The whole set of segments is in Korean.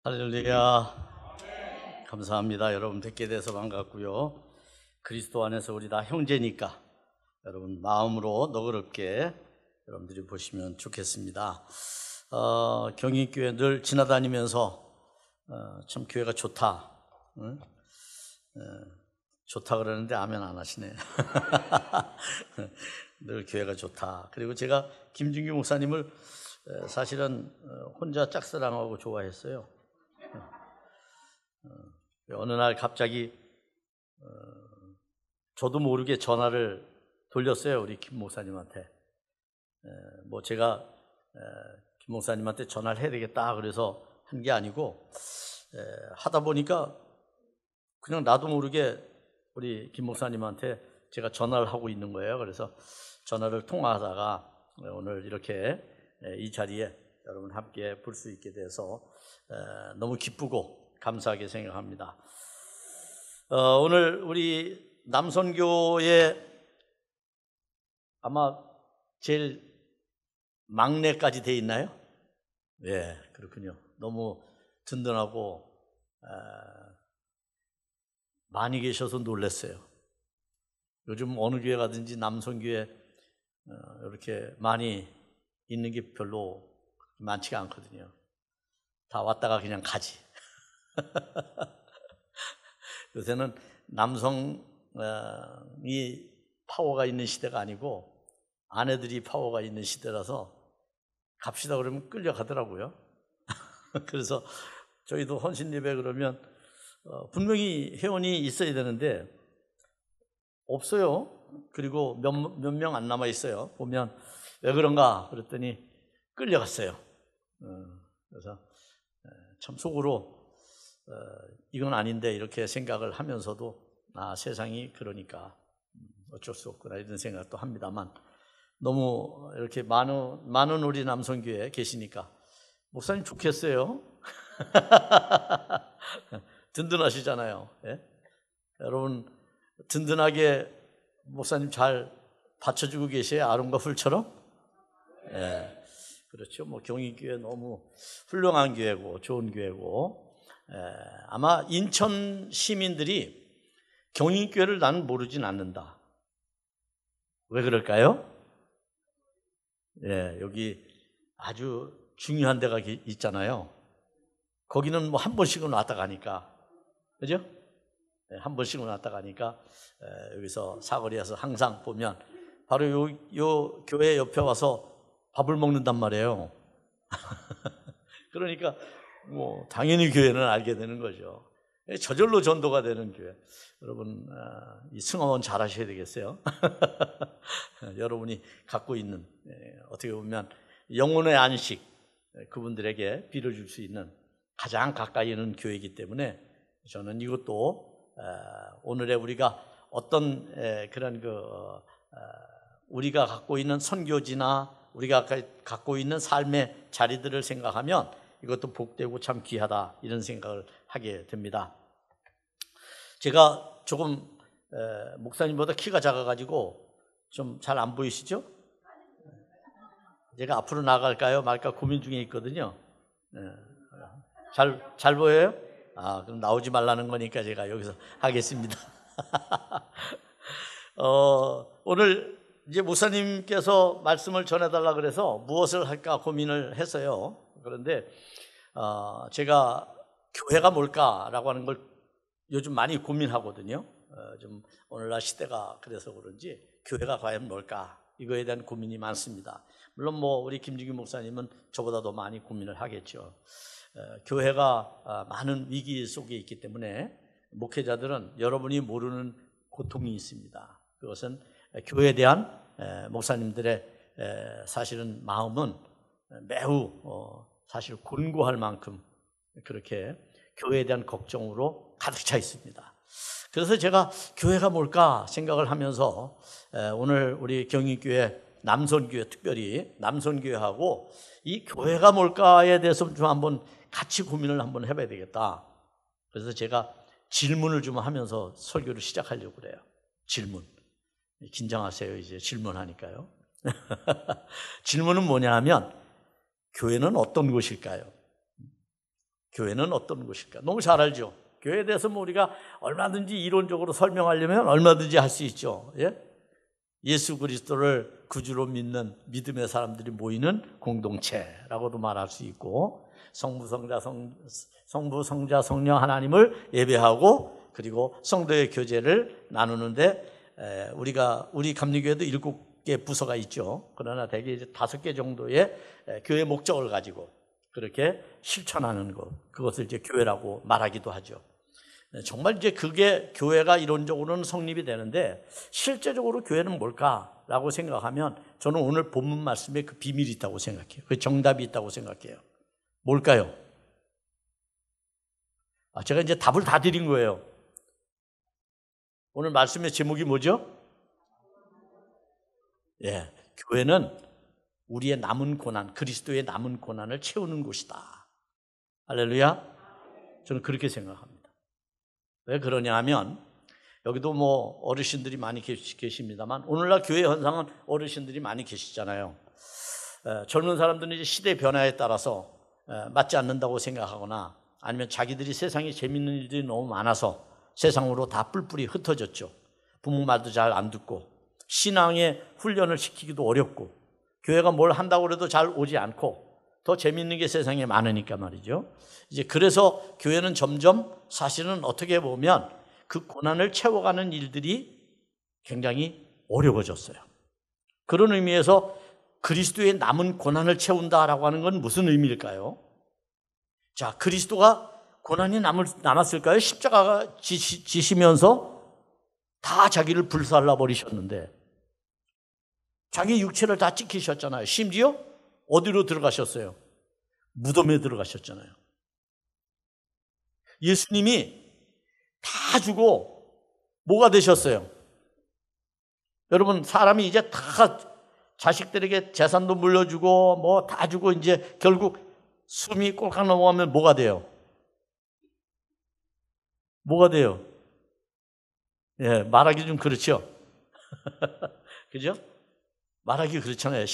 할렐루야. 감사합니다. 여러분 뵙게 돼서 반갑고요. 그리스도 안에서 우리 다 형제니까 여러분 마음으로 너그럽게 여러분들이 보시면 좋겠습니다. 경인교회 늘 지나다니면서 참 교회가 좋다. 응? 좋다 그러는데 아멘 안 하시네. 늘 교회가 좋다. 그리고 제가 김준규 목사님을 사실은 혼자 짝사랑하고 좋아했어요. 어느 날 갑자기 저도 모르게 전화를 돌렸어요. 우리 김 목사님한테. 뭐 제가 김 목사님한테 전화를 해야 되겠다 그래서 한 게 아니고 하다 보니까 그냥 나도 모르게 우리 김 목사님한테 제가 전화를 하고 있는 거예요. 그래서 전화를 통화하다가 오늘 이렇게 이 자리에 여러분 함께 볼 수 있게 돼서 너무 기쁘고 감사하게 생각합니다. 오늘 우리 남선교의 아마 제일 막내까지 돼 있나요? 네, 그렇군요. 너무 든든하고 많이 계셔서 놀랐어요. 요즘 어느 교회 가든지 남선교회 이렇게 많이 있는 게 별로 많지가 않거든요. 다 왔다가 그냥 가지. 요새는 남성이 파워가 있는 시대가 아니고 아내들이 파워가 있는 시대라서 갑시다 그러면 끌려가더라고요. 그래서 저희도 헌신예배 그러면 분명히 회원이 있어야 되는데 없어요. 그리고 몇 명 안 남아 있어요. 보면 왜 그런가 그랬더니 끌려갔어요. 그래서 참 속으로 이건 아닌데 이렇게 생각을 하면서도 세상이 그러니까 어쩔 수 없구나 이런 생각도 합니다만 너무 이렇게 많은 우리 남성교회에 계시니까 목사님 좋겠어요. 든든하시잖아요. 예? 여러분 든든하게 목사님 잘 받쳐주고 계세요. 아론과 훌처럼. 예. 그렇죠. 뭐 경인교회 너무 훌륭한 교회고 좋은 교회고 아마 인천 시민들이 경인교회를 나는 모르진 않는다. 왜 그럴까요? 예, 여기 아주 중요한 데가 있잖아요. 거기는 뭐 한 번씩은 왔다 가니까, 그죠? 네, 한 번씩은 왔다 가니까 여기서 사거리에서 항상 보면 바로 요 교회 옆에 와서 밥을 먹는단 말이에요. 그러니까 뭐 당연히 교회는 알게 되는 거죠. 저절로 전도가 되는 교회. 여러분 이 승화원 잘 하셔야 되겠어요. 여러분이 갖고 있는 어떻게 보면 영혼의 안식 그분들에게 빌어줄 수 있는 가장 가까이 있는 교회이기 때문에 저는 이것도 오늘의 우리가 어떤 그런 우리가 갖고 있는 선교지나 우리가 갖고 있는 삶의 자리들을 생각하면 이것도 복되고 참 귀하다 이런 생각을 하게 됩니다. 제가 조금 목사님보다 키가 작아가지고 좀 잘 안 보이시죠? 제가 앞으로 나갈까요 말까 고민 중에 있거든요. 잘 보여요? 그럼 나오지 말라는 거니까 제가 여기서 하겠습니다. 오늘 이제 목사님께서 말씀을 전해달라 그래서 무엇을 할까 고민을 했어요. 그런데 제가 교회가 뭘까라고 하는 걸 요즘 많이 고민하거든요. 좀 오늘날 시대가 그래서 그런지 교회가 과연 뭘까 이거에 대한 고민이 많습니다. 물론 뭐 우리 김진규 목사님은 저보다도 많이 고민을 하겠죠. 교회가 많은 위기 속에 있기 때문에 목회자들은 여러분이 모르는 고통이 있습니다. 그것은 교회에 대한 목사님들의 사실은 마음은 매우 사실 곤고할 만큼 그렇게 교회에 대한 걱정으로 가득 차 있습니다. 그래서 제가 교회가 뭘까 생각을 하면서 오늘 우리 경인교회 남선교회 특별히 남선교회하고 이 교회가 뭘까에 대해서 좀 한번 같이 고민을 한번 해봐야 되겠다. 그래서 제가 질문을 좀 하면서 설교를 시작하려고 그래요. 질문. 긴장하세요. 이제 질문하니까요. 질문은 뭐냐 하면 교회는 어떤 곳일까요? 교회는 어떤 곳일까? 너무 잘 알죠. 교회에 대해서 뭐 우리가 얼마든지 이론적으로 설명하려면 얼마든지 할 수 있죠. 예? 예수 그리스도를 구주로 믿는 믿음의 사람들이 모이는 공동체라고도 말할 수 있고, 성부, 성자, 성령 하나님을 예배하고 그리고 성도의 교제를 나누는데, 우리 감리교회도 7개 부서가 있죠. 그러나 대개 이제 5개 정도의 교회 목적을 가지고 그렇게 실천하는 것, 그것을 이제 교회라고 말하기도 하죠. 정말 이제 그게 교회가 이론적으로는 성립이 되는데, 실제적으로 교회는 뭘까라고 생각하면 저는 오늘 본문 말씀에 그 비밀이 있다고 생각해요. 그 정답이 있다고 생각해요. 뭘까요? 제가 이제 답을 다 드린 거예요. 오늘 말씀의 제목이 뭐죠? 예, 교회는 우리의 남은 고난, 그리스도의 남은 고난을 채우는 곳이다. 할렐루야. 저는 그렇게 생각합니다. 왜 그러냐 하면, 여기도 뭐 어르신들이 많이 계십니다만, 오늘날 교회 현상은 어르신들이 많이 계시잖아요. 젊은 사람들은 이제 시대 변화에 따라서 맞지 않는다고 생각하거나, 아니면 자기들이 세상에 재밌는 일들이 너무 많아서 세상으로 다 뿔뿔이 흩어졌죠. 부모 말도 잘 안 듣고, 신앙의 훈련을 시키기도 어렵고, 교회가 뭘 한다고 해도 잘 오지 않고, 더 재밌는 게 세상에 많으니까 말이죠. 이제 그래서 교회는 점점 사실은 어떻게 보면 그 고난을 채워가는 일들이 굉장히 어려워졌어요. 그런 의미에서 그리스도의 남은 고난을 채운다라고 하는 건 무슨 의미일까요? 자, 그리스도가 고난이 남았을까요? 십자가가 지시면서 다 자기를 불살라 버리셨는데, 자기 육체를 다 찍히셨잖아요. 심지어 어디로 들어가셨어요? 무덤에 들어가셨잖아요. 예수님이 다 주고 뭐가 되셨어요? 여러분, 사람이 이제 다 자식들에게 재산도 물려주고 뭐 다 주고 이제 결국 숨이 꼴깍 넘어가면 뭐가 돼요? 뭐가 돼요? 예, 말하기 좀 그렇죠? 그죠? 말하기 그렇잖아요.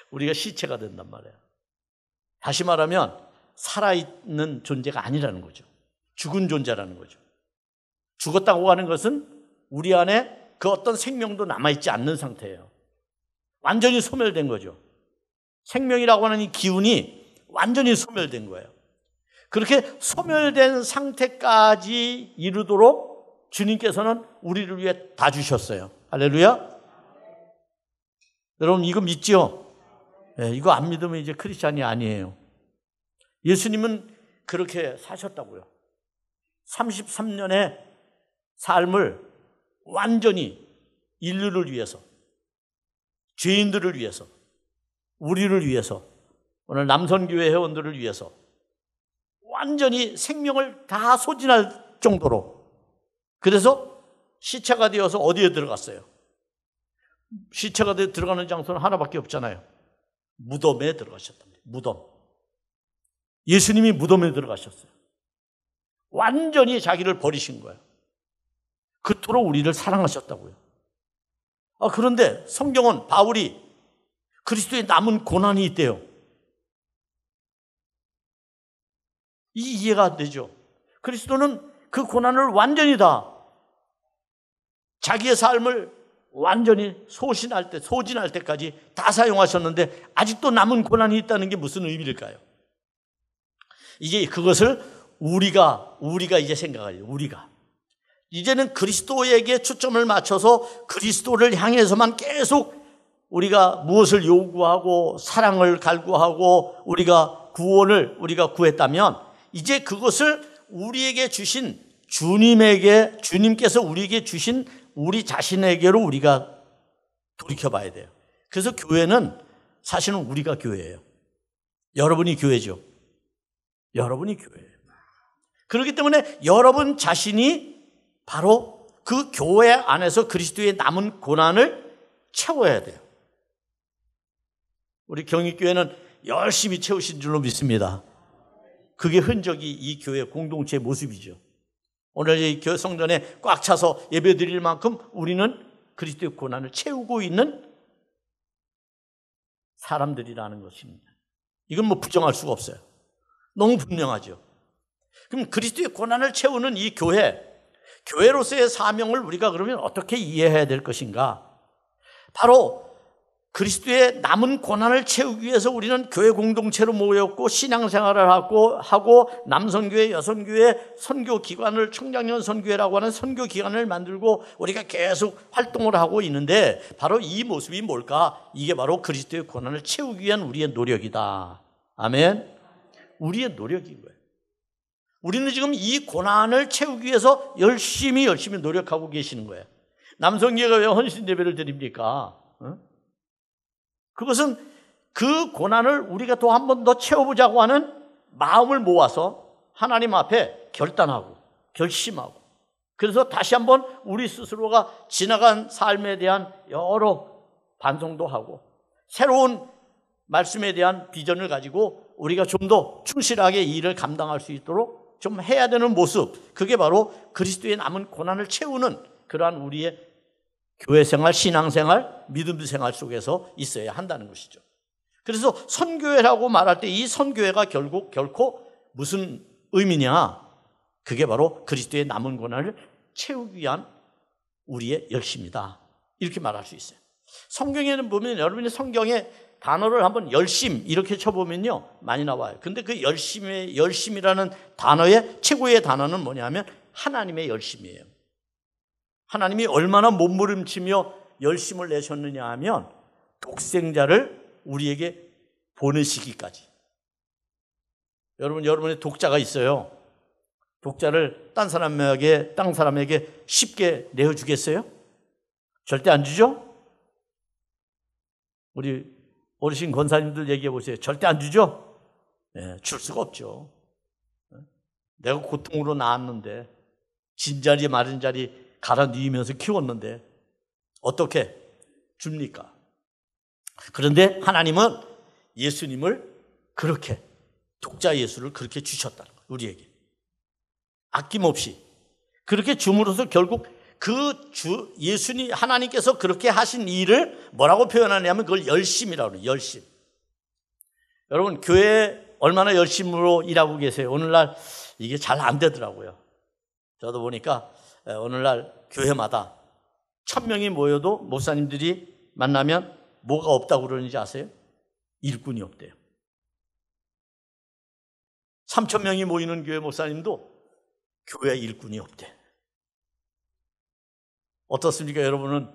우리가 시체가 된단 말이에요. 다시 말하면 살아있는 존재가 아니라는 거죠. 죽은 존재라는 거죠. 죽었다고 하는 것은 우리 안에 그 어떤 생명도 남아있지 않는 상태예요. 완전히 소멸된 거죠. 생명이라고 하는 이 기운이 완전히 소멸된 거예요. 그렇게 소멸된 상태까지 이르도록 주님께서는 우리를 위해 다 주셨어요. 할렐루야. 여러분, 이거 믿죠? 네, 이거 안 믿으면 이제 크리스찬이 아니에요. 예수님은 그렇게 사셨다고요. 33년의 삶을 완전히 인류를 위해서, 죄인들을 위해서, 우리를 위해서, 오늘 남선교회 회원들을 위해서 완전히 생명을 다 소진할 정도로, 그래서 시체가 되어서 어디에 들어갔어요? 시체가 들어가는 장소는 하나밖에 없잖아요. 무덤에 들어가셨답니다. 무덤. 예수님이 무덤에 들어가셨어요. 완전히 자기를 버리신 거예요. 그토록 우리를 사랑하셨다고요. 그런데 성경은 바울이 그리스도의 남은 고난이 있대요. 이 이해가 안 되죠. 그리스도는 그 고난을 완전히 다, 자기의 삶을 완전히 소진할 때까지 다 사용하셨는데 아직도 남은 고난이 있다는 게 무슨 의미일까요? 이제 그것을 우리가 이제 생각해요. 우리가 이제는 그리스도에게 초점을 맞춰서 그리스도를 향해서만 계속 우리가 무엇을 요구하고 사랑을 갈구하고 우리가 구원을 우리가 구했다면, 이제 그것을 우리에게 주신 주님께서 우리에게 주신 우리 자신에게로 우리가 돌이켜봐야 돼요. 그래서 교회는 사실은 우리가 교회예요. 여러분이 교회죠. 여러분이 교회예요. 그렇기 때문에 여러분 자신이 바로 그 교회 안에서 그리스도의 남은 고난을 채워야 돼요. 우리 경익교회는 열심히 채우신 줄로 믿습니다. 그게 흔적이 이 교회 공동체의 모습이죠. 오늘 이 교회 성전에 꽉 차서 예배드릴 만큼 우리는 그리스도의 고난을 채우고 있는 사람들이라는 것입니다. 이건 뭐 부정할 수가 없어요. 너무 분명하죠. 그럼 그리스도의 고난을 채우는 이 교회로서의 사명을 우리가 그러면 어떻게 이해해야 될 것인가? 바로 그리스도의 남은 고난을 채우기 위해서 우리는 교회 공동체로 모였고 신앙생활을 하고 남선교회, 여선교회, 선교기관을 청장년 선교회라고 하는 선교기관을 만들고 우리가 계속 활동을 하고 있는데 바로 이 모습이 뭘까? 이게 바로 그리스도의 고난을 채우기 위한 우리의 노력이다. 아멘. 우리의 노력인 거예요. 우리는 지금 이 고난을 채우기 위해서 열심히 노력하고 계시는 거예요. 남성교회가 왜 헌신 예배를 드립니까? 그것은 그 고난을 우리가 또 한 번 더 채워보자고 하는 마음을 모아서 하나님 앞에 결단하고 결심하고 그래서 다시 한번 우리 스스로가 지나간 삶에 대한 여러 반성도 하고 새로운 말씀에 대한 비전을 가지고 우리가 좀 더 충실하게 이 일을 감당할 수 있도록 좀 해야 되는 모습, 그게 바로 그리스도의 남은 고난을 채우는 그러한 우리의 교회생활, 신앙생활, 믿음생활 속에서 있어야 한다는 것이죠. 그래서 선교회라고 말할 때 이 선교회가 결코 무슨 의미냐? 그게 바로 그리스도의 남은 고난을 채우기 위한 우리의 열심이다. 이렇게 말할 수 있어요. 성경에는 보면 여러분이 성경에 단어를 한번 열심 이렇게 쳐보면요 많이 나와요. 근데 그 열심이라는 단어의 최고의 단어는 뭐냐면 하나님의 열심이에요. 하나님이 얼마나 몸부림치며 열심을 내셨느냐 하면 독생자를 우리에게 보내시기까지. 여러분의 독자가 있어요. 독자를 딴 사람에게 쉽게 내어주겠어요? 절대 안 주죠? 우리 어르신 권사님들 얘기해 보세요. 절대 안 주죠? 네, 줄 수가 없죠. 내가 고통으로 낳았는데 진자리 마른 자리 갈아 누이면서 키웠는데 어떻게 줍니까? 그런데 하나님은 예수님을 그렇게 독자 예수를 그렇게 주셨다는 거예요. 우리에게 아낌없이 그렇게 줌으로써 결국 예수님 하나님께서 그렇게 하신 일을 뭐라고 표현하냐면 그걸 열심이라고 그래요. 열심. 여러분 교회에 얼마나 열심으로 일하고 계세요? 오늘날 이게 잘 안 되더라고요. 저도 보니까 오늘날 교회마다 1000명이 모여도 목사님들이 만나면 뭐가 없다고 그러는지 아세요? 일꾼이 없대요. 3000명이 모이는 교회 목사님도 교회 일꾼이 없대. 어떻습니까? 여러분은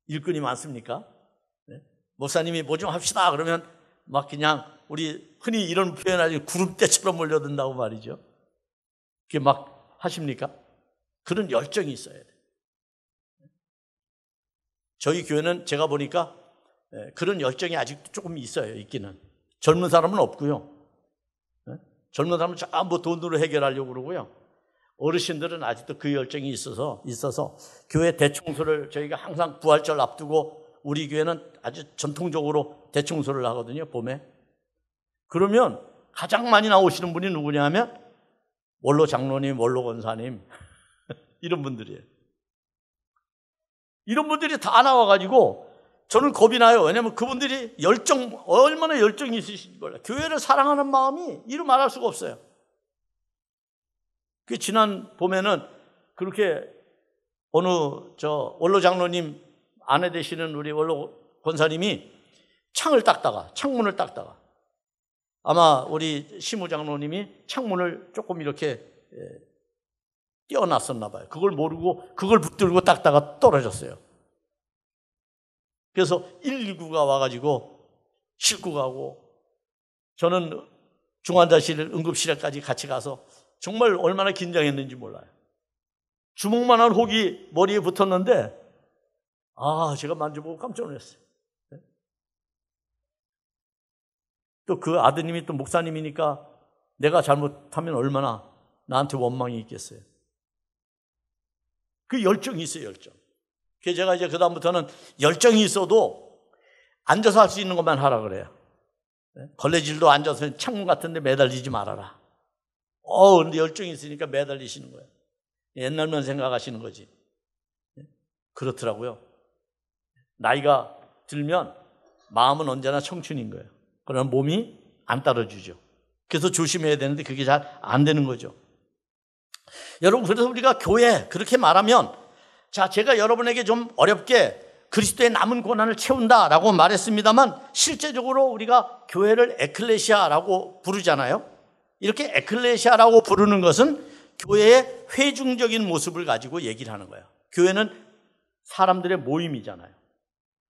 일꾼이 많습니까? 네? 목사님이 뭐 좀 합시다 그러면 막 그냥 우리 흔히 이런 표현하지 구름대처럼 몰려든다고 말이죠. 그게 막 하십니까? 그런 열정이 있어야 돼요. 저희 교회는 제가 보니까 그런 열정이 아직도 조금 있어요. 있기는. 젊은 사람은 없고요. 젊은 사람은 전부 돈으로 해결하려고 그러고요. 어르신들은 아직도 그 열정이 있어서 교회 대청소를 저희가 항상 부활절 앞두고 우리 교회는 아주 전통적으로 대청소를 하거든요. 봄에. 그러면 가장 많이 나오시는 분이 누구냐 하면 원로 장로님, 원로 권사님 이런 분들이에요. 이런 분들이 다 나와가지고 저는 겁이 나요. 왜냐하면 그분들이 얼마나 열정이 있으신지 몰라요. 교회를 사랑하는 마음이 이루 말할 수가 없어요. 그 지난 봄에는 그렇게 어느 원로 장로님 아내 되시는 우리 원로 권사님이 창문을 닦다가 아마 우리 시무 장로님이 창문을 조금 이렇게 띄어놨었나 봐요. 그걸 모르고 그걸 붙들고 닦다가 떨어졌어요. 그래서 119가 와가지고 싣고 가고 저는 중환자실 응급실에까지 같이 가서 정말 얼마나 긴장했는지 몰라요. 주먹만한 혹이 머리에 붙었는데 제가 만져보고 깜짝 놀랐어요. 또 그 아드님이 또 목사님이니까 내가 잘못하면 얼마나 나한테 원망이 있겠어요. 그 열정이 있어요, 열정. 그래서 제가 이제 그다음부터는 열정이 있어도 앉아서 할 수 있는 것만 하라 그래요. 걸레질도 앉아서 창문 같은 데 매달리지 말아라. 근데 열정이 있으니까 매달리시는 거예요. 옛날만 생각하시는 거지. 그렇더라고요. 나이가 들면 마음은 언제나 청춘인 거예요. 그러나 몸이 안 따라주죠. 그래서 조심해야 되는데 그게 잘 안 되는 거죠. 여러분, 그래서 우리가 교회 그렇게 말하면, 자, 제가 여러분에게 좀 어렵게 그리스도의 남은 고난을 채운다라고 말했습니다만, 실제적으로 우리가 교회를 에클레시아라고 부르잖아요. 이렇게 에클레시아라고 부르는 것은 교회의 회중적인 모습을 가지고 얘기를 하는 거예요. 교회는 사람들의 모임이잖아요.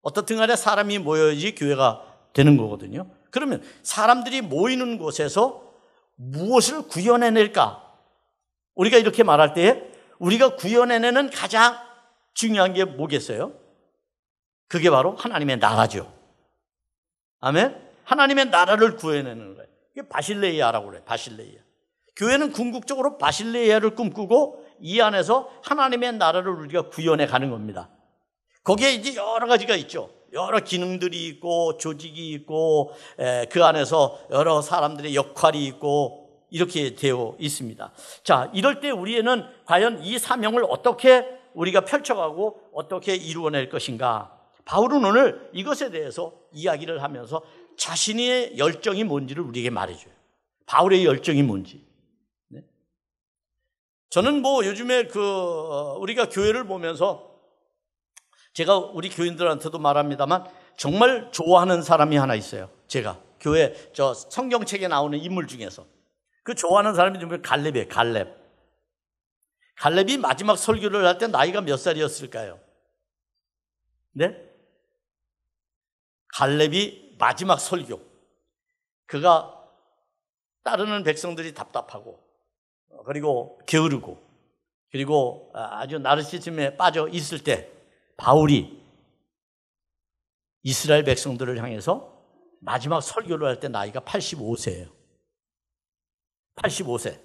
어떻든 간에 사람이 모여야지 교회가 되는 거거든요. 그러면 사람들이 모이는 곳에서 무엇을 구현해낼까? 우리가 이렇게 말할 때 우리가 구현해내는 가장 중요한 게 뭐겠어요? 그게 바로 하나님의 나라죠. 아멘? 하나님의 나라를 구해내는 거예요. 이게 바실레이아라고 그래요. 바실레이아. 교회는 궁극적으로 바실레이아를 꿈꾸고 이 안에서 하나님의 나라를 우리가 구현해 가는 겁니다. 거기에 이제 여러 가지가 있죠. 여러 기능들이 있고 조직이 있고 그 안에서 여러 사람들의 역할이 있고 이렇게 되어 있습니다. 자, 이럴 때 우리는 과연 이 사명을 어떻게 우리가 펼쳐가고 어떻게 이루어낼 것인가? 바울은 오늘 이것에 대해서 이야기를 하면서 자신의 열정이 뭔지를 우리에게 말해줘요. 바울의 열정이 뭔지. 네? 저는 요즘에 우리가 교회를 보면서 제가 우리 교인들한테도 말합니다만 정말 좋아하는 사람이 하나 있어요. 제가 교회 성경책에 나오는 인물 중에서 그 좋아하는 사람이 누구냐면 갈렙이에요. 갈렙이 마지막 설교를 할 때 나이가 몇 살이었을까요? 네? 갈렙이 마지막 설교, 그가 따르는 백성들이 답답하고 그리고 게으르고 그리고 아주 나르시즘에 빠져 있을 때 바울이 이스라엘 백성들을 향해서 마지막 설교를 할 때 나이가 85세예요. 85세.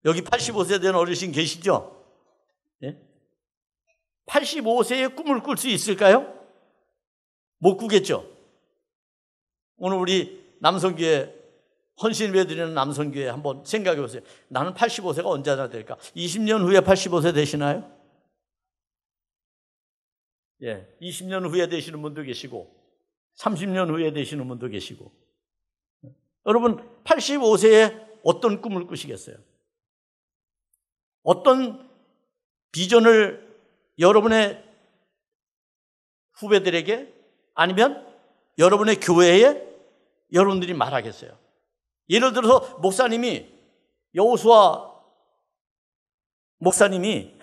여기 85세 된 어르신 계시죠? 85세의 꿈을 꿀 수 있을까요? 못 꾸겠죠? 오늘 우리 남성교회 헌신을 드리는 남성교회 한번 생각해 보세요. 나는 85세가 언제나 될까? 20년 후에 85세 되시나요? 20년 후에 되시는 분도 계시고 30년 후에 되시는 분도 계시고. 여러분 85세에 어떤 꿈을 꾸시겠어요? 어떤 비전을 여러분의 후배들에게 아니면 여러분의 교회에 여러분들이 말하겠어요? 예를 들어서 여호수아 목사님이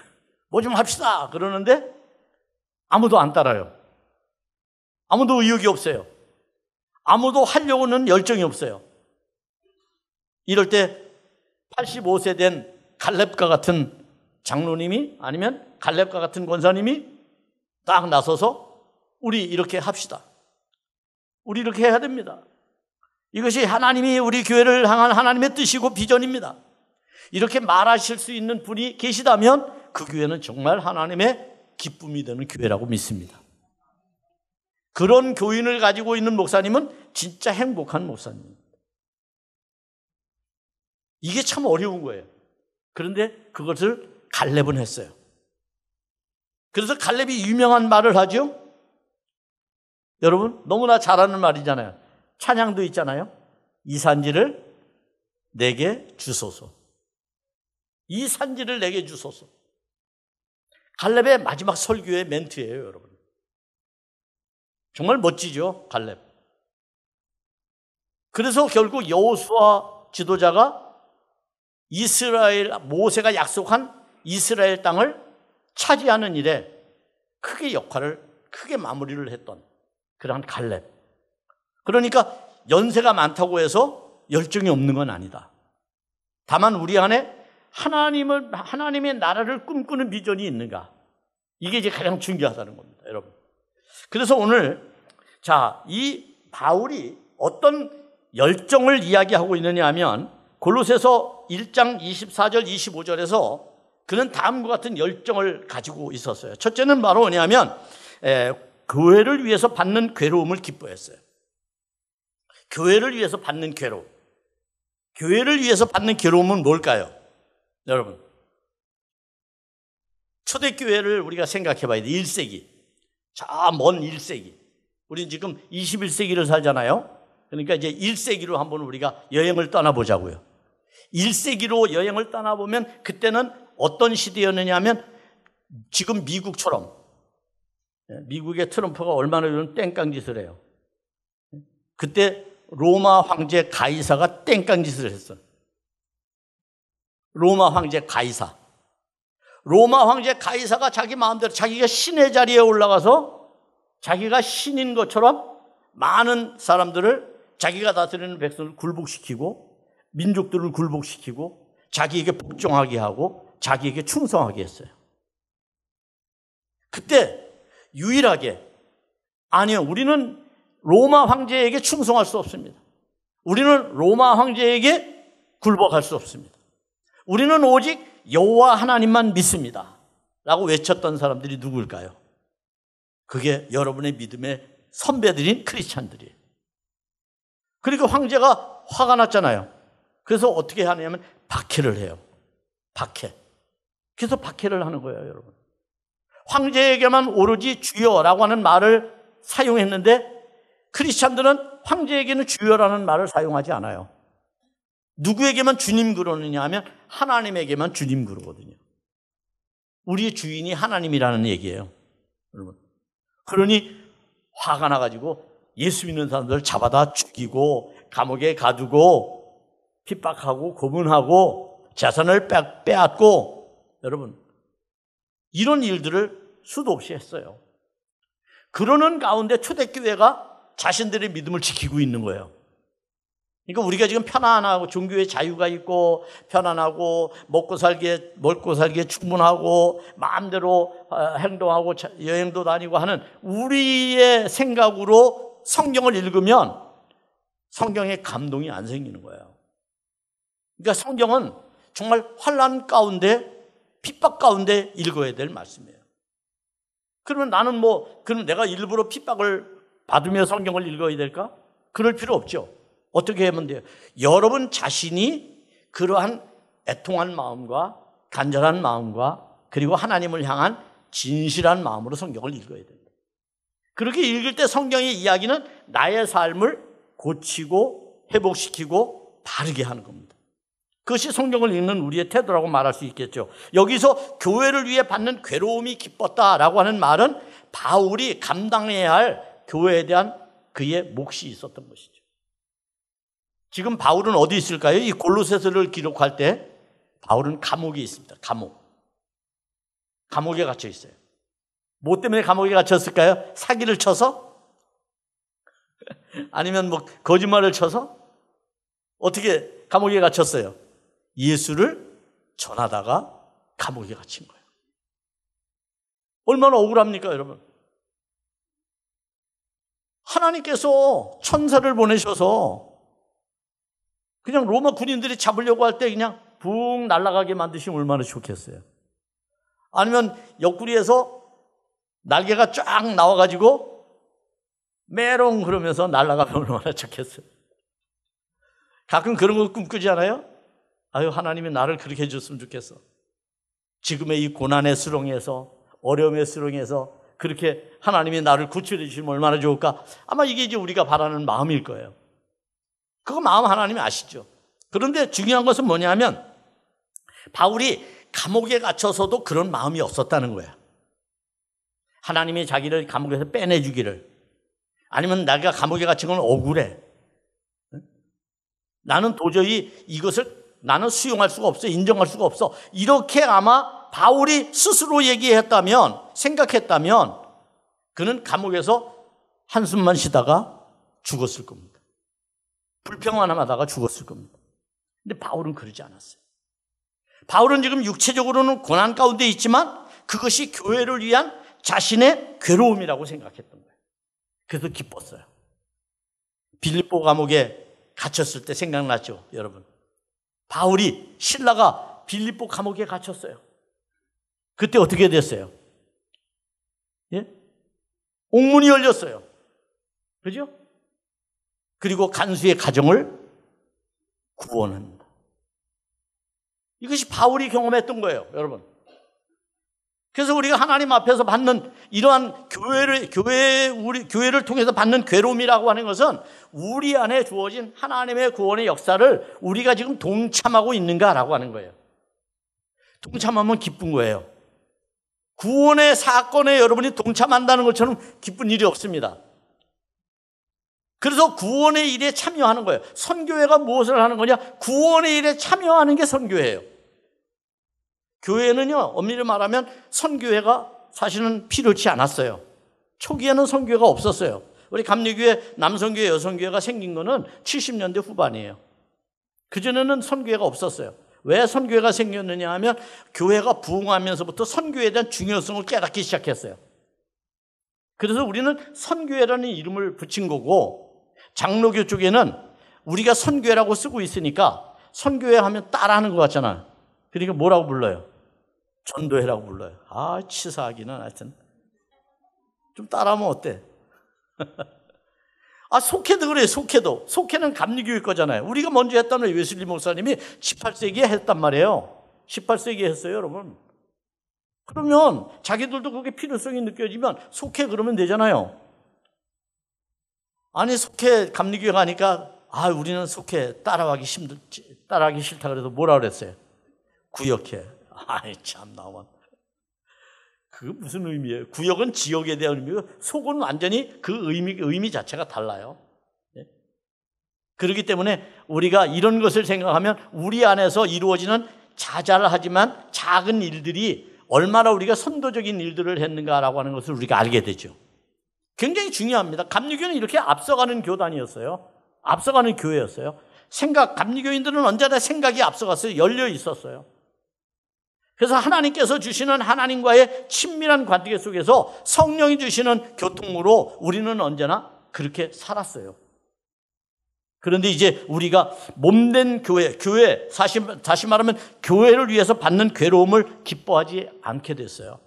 뭐 좀 합시다 그러는데 아무도 안 따라요. 아무도 의욕이 없어요. 아무도 하려고는 열정이 없어요. 이럴 때 85세 된 갈렙과 같은 장로님이 아니면 갈렙과 같은 권사님이 딱 나서서 우리 이렇게 합시다. 우리 이렇게 해야 됩니다. 이것이 하나님이 우리 교회를 향한 하나님의 뜻이고 비전입니다. 이렇게 말하실 수 있는 분이 계시다면 그 교회는 정말 하나님의 기쁨이 되는 교회라고 믿습니다. 그런 교인을 가지고 있는 목사님은 진짜 행복한 목사님입니다. 이게 참 어려운 거예요. 그런데 그것을 갈렙은 했어요. 그래서 갈렙이 유명한 말을 하죠. 여러분 너무나 잘하는 말이잖아요. 찬양도 있잖아요. 이 산지를 내게 주소서. 이 산지를 내게 주소서. 갈렙의 마지막 설교의 멘트예요, 여러분. 정말 멋지죠, 갈렙. 그래서 결국 여호수아 지도자가 모세가 약속한 이스라엘 땅을 차지하는 일에 크게 마무리를 했던 그러한 갈렙. 그러니까 연세가 많다고 해서 열정이 없는 건 아니다. 다만 우리 안에 하나님의 나라를 꿈꾸는 비전이 있는가? 이게 이제 가장 중요하다는 겁니다, 여러분. 그래서 오늘 이 바울이 어떤 열정을 이야기하고 있느냐 하면 골로새서 1장 24절 25절에서 그는 다음과 같은 열정을 가지고 있었어요. 첫째는 바로 뭐냐면 교회를 위해서 받는 괴로움을 기뻐했어요. 교회를 위해서 받는 괴로움. 교회를 위해서 받는 괴로움은 뭘까요? 여러분, 초대교회를 우리가 생각해 봐야 돼. 1세기. 먼 1세기. 우린 지금 21세기를 살잖아요. 그러니까 이제 1세기로 한번 우리가 여행을 떠나보자고요. 1세기로 여행을 떠나보면 그때는 어떤 시대였느냐 하면 지금 미국처럼, 미국의 트럼프가 얼마나 이런 땡깡짓을 해요. 그때 로마 황제 가이사가 땡깡짓을 했어요. 로마 황제 가이사. 로마 황제 가이사가 자기 마음대로 자기가 신의 자리에 올라가서 자기가 신인 것처럼 많은 사람들을, 자기가 다스리는 백성을 굴복시키고 민족들을 굴복시키고 자기에게 복종하게 하고 자기에게 충성하게 했어요. 그때 유일하게 아니요, 우리는 로마 황제에게 충성할 수 없습니다. 우리는 로마 황제에게 굴복할 수 없습니다. 우리는 오직 여호와 하나님만 믿습니다 라고 외쳤던 사람들이 누구일까요? 그게 여러분의 믿음의 선배들인 크리스찬들이에요. 그러니까 황제가 화가 났잖아요. 그래서 어떻게 하냐면 박해를 해요. 박해. 그래서 박해를 하는 거예요, 여러분. 황제에게만 오로지 주여라고 하는 말을 사용했는데 크리스찬들은 황제에게는 주여라는 말을 사용하지 않아요. 누구에게만 주님 그러느냐 하면 하나님에게만 주님 그러거든요. 우리의 주인이 하나님이라는 얘기예요, 여러분. 그러니 화가 나가지고 예수 믿는 사람들을 잡아다 죽이고 감옥에 가두고 핍박하고 고문하고 재산을 빼앗고, 여러분, 이런 일들을 수도 없이 했어요. 그러는 가운데 초대교회가 자신들의 믿음을 지키고 있는 거예요. 그러니까 우리가 지금 편안하고 종교의 자유가 있고 편안하고 먹고 살기에 충분하고 마음대로 행동하고 여행도 다니고 하는 우리의 생각으로 성경을 읽으면 성경에 감동이 안 생기는 거예요. 그러니까 성경은 정말 환난 가운데 핍박 가운데 읽어야 될 말씀이에요. 그러면 나는 그럼 내가 일부러 핍박을 받으며 성경을 읽어야 될까? 그럴 필요 없죠. 어떻게 하면 돼요? 여러분 자신이 그러한 애통한 마음과 간절한 마음과 그리고 하나님을 향한 진실한 마음으로 성경을 읽어야 됩니다. 그렇게 읽을 때 성경의 이야기는 나의 삶을 고치고 회복시키고 바르게 하는 겁니다. 그것이 성경을 읽는 우리의 태도라고 말할 수 있겠죠. 여기서 교회를 위해 받는 괴로움이 기뻤다라고 하는 말은 바울이 감당해야 할 교회에 대한 그의 몫이 있었던 것이죠. 지금 바울은 어디 있을까요? 이 골로새서를 기록할 때 바울은 감옥에 있습니다. 감옥에 갇혀 있어요. 뭐 때문에 감옥에 갇혔을까요? 사기를 쳐서? 아니면 거짓말을 쳐서? 어떻게 감옥에 갇혔어요? 예수를 전하다가 감옥에 갇힌 거예요. 얼마나 억울합니까, 여러분? 하나님께서 천사를 보내셔서 그냥 로마 군인들이 잡으려고 할 때 그냥 붕 날아가게 만드시면 얼마나 좋겠어요. 아니면 옆구리에서 날개가 쫙 나와가지고 메롱 그러면서 날아가면 얼마나 좋겠어요. 가끔 그런 거 꿈꾸지 않아요? 아유, 하나님이 나를 그렇게 해줬으면 좋겠어. 지금의 이 고난의 수렁에서, 어려움의 수렁에서 그렇게 하나님이 나를 구출해 주시면 얼마나 좋을까? 아마 이게 이제 우리가 바라는 마음일 거예요. 그거 마음 하나님이 아시죠? 그런데 중요한 것은 뭐냐면 바울이 감옥에 갇혀서도 그런 마음이 없었다는 거야. 하나님이 자기를 감옥에서 빼내주기를, 아니면 내가 감옥에 갇힌 건 억울해, 나는 도저히 이것을 나는 수용할 수가 없어, 인정할 수가 없어, 이렇게 아마 바울이 스스로 생각했다면 그는 감옥에서 한숨만 쉬다가 죽었을 겁니다. 불평만 하다가 죽었을 겁니다. 근데 바울은 그러지 않았어요. 바울은 지금 육체적으로는 고난 가운데 있지만 그것이 교회를 위한 자신의 괴로움이라고 생각했던 거예요. 그래서 기뻤어요. 빌립보 감옥에 갇혔을 때 생각났죠, 여러분? 바울이, 실라가 빌립보 감옥에 갇혔어요. 그때 어떻게 됐어요? 예? 옥문이 열렸어요. 그죠? 그리고 간수의 가정을 구원합니다. 이것이 바울이 경험했던 거예요, 여러분. 그래서 우리가 하나님 앞에서 받는 이러한 교회를 통해서 받는 괴로움이라고 하는 것은 우리 안에 주어진 하나님의 구원의 역사를 우리가 지금 동참하고 있는가라고 하는 거예요. 동참하면 기쁜 거예요. 구원의 사건에 여러분이 동참한다는 것처럼 기쁜 일이 없습니다. 그래서 구원의 일에 참여하는 거예요. 선교회가 무엇을 하는 거냐? 구원의 일에 참여하는 게 선교회예요. 교회는요, 엄밀히 말하면 선교회가 사실은 필요치 않았어요. 초기에는 선교회가 없었어요. 우리 감리교회, 남선교회, 여선교회가 생긴 거는 70년대 후반이에요. 그전에는 선교회가 없었어요. 왜 선교회가 생겼느냐 하면 교회가 부흥하면서부터 선교회에 대한 중요성을 깨닫기 시작했어요. 그래서 우리는 선교회라는 이름을 붙인 거고, 장로교 쪽에는 우리가 선교회라고 쓰고 있으니까 선교회 하면 따라하는 것 같잖아요. 그러니까 뭐라고 불러요? 전도회라고 불러요. 아, 치사하기는 하여튼. 좀 따라하면 어때? 아, 속회도 그래요, 속회도. 속회는 감리교회 거잖아요. 우리가 먼저 했다는 웨슬리 목사님이 18세기에 했단 말이에요. 18세기에 했어요, 여러분. 그러면 자기들도 그게 필요성이 느껴지면 속회 그러면 되잖아요. 아니, 속회 감리교회 가니까 아, 우리는 속회 따라가기 싫다 그래서 뭐라 그랬어요? 구역회. 아이, 참 나만. 그게 무슨 의미예요? 구역은 지역에 대한 의미고 속은 완전히 그 의미 자체가 달라요. 네? 그렇기 때문에 우리가 이런 것을 생각하면 우리 안에서 이루어지는 자잘하지만 작은 일들이 얼마나 우리가 선도적인 일들을 했는가라고 하는 것을 우리가 알게 되죠. 굉장히 중요합니다. 감리교는 이렇게 앞서가는 교단이었어요. 앞서가는 교회였어요. 감리교인들은 언제나 생각이 앞서갔어요. 열려 있었어요. 그래서 하나님께서 주시는 하나님과의 친밀한 관계 속에서 성령이 주시는 교통으로 우리는 언제나 그렇게 살았어요. 그런데 이제 우리가 몸된 교회, 다시 말하면 교회를 위해서 받는 괴로움을 기뻐하지 않게 됐어요.